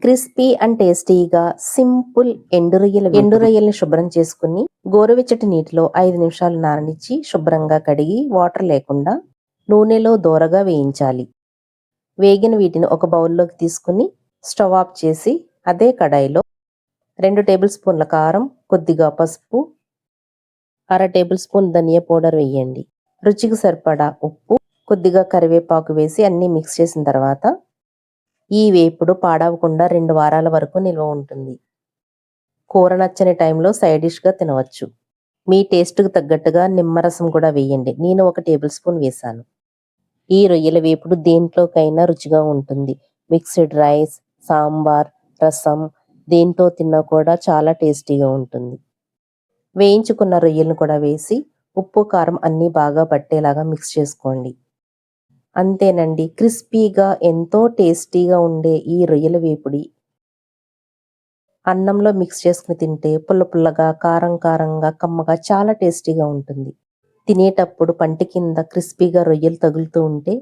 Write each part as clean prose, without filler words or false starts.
Crispy and టేస్టీగా simple ఎండు రొయ్యల్ని శుభ్రం చేసుకుని గోరువెచ్చటి నీటిలో 5 నిమిషాలు నాననిచ్చి శుభ్రంగా కడిగి వాటర్ లేకుండా నూనెలో దోరగా వేయించాలి. వేగిన వీటిని ఒక బౌల్లోకి తీసుకుని స్టవ్ ఆఫ్ చేసి అదే కడాయిలో 2 టేబుల్ స్పూన్ల కారం, కొద్దిగా పసుపు, అర టేబుల్ స్పూన్ ధనియా పౌడర్ వేయండి. రుచికి సరిపడా ఉప్పు, కొద్దిగా కరివేపాకు వేసి అన్నీ మిక్స్ చేసిన తర్వాత ఈ వేపుడు పాడవకుండా 2 వారాల వరకు నిల్వ ఉంటుంది. కూర నచ్చని టైంలో సైడ్ డిష్గా తినవచ్చు. మీ టేస్ట్కు తగ్గట్టుగా నిమ్మరసం కూడా వేయండి. నేను 1 టేబుల్ స్పూన్ వేశాను. ఈ రొయ్యల వేపుడు దేంట్లోకైనా రుచిగా ఉంటుంది. మిక్స్డ్ రైస్, సాంబార్, రసం దేంతో తిన్నా కూడా చాలా టేస్టీగా ఉంటుంది. వేయించుకున్న రొయ్యలను కూడా వేసి ఉప్పు, కారం అన్నీ బాగా పట్టేలాగా మిక్స్ చేసుకోండి. అంతేనండి, క్రిస్పీగా ఎంతో టేస్టీగా ఉండే ఈ రొయ్యల వేపుడి అన్నంలో మిక్స్ చేసుకుని తింటే పుల్ల పుల్లగా, కారం కారంగా, కమ్మగా చాలా టేస్టీగా ఉంటుంది. తినేటప్పుడు పంటి కింద క్రిస్పీగా రొయ్యలు తగులుతూ ఉంటే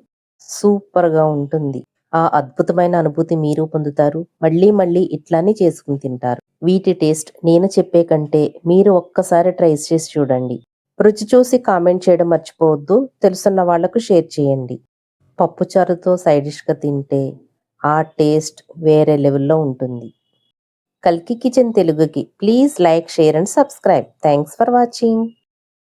సూపర్గా ఉంటుంది. ఆ అద్భుతమైన అనుభూతి మీరు పొందుతారు. మళ్ళీ మళ్ళీ ఇట్లానే చేసుకుని తింటారు. వీటి టేస్ట్ నేను చెప్పే కంటే మీరు ఒక్కసారి ట్రై చేసి చూడండి. రుచి చూసి కామెంట్ చేయడం మర్చిపోవద్దు. తెలుసున్న వాళ్లకు షేర్ చేయండి. పప్పుచారుతో సైడ్ డిష్గా తింటే ఆ టేస్ట్ వేరే లెవెల్లో ఉంటుంది. కల్కి కిచెన్ తెలుగుకి please like, share and subscribe. Thanks for watching.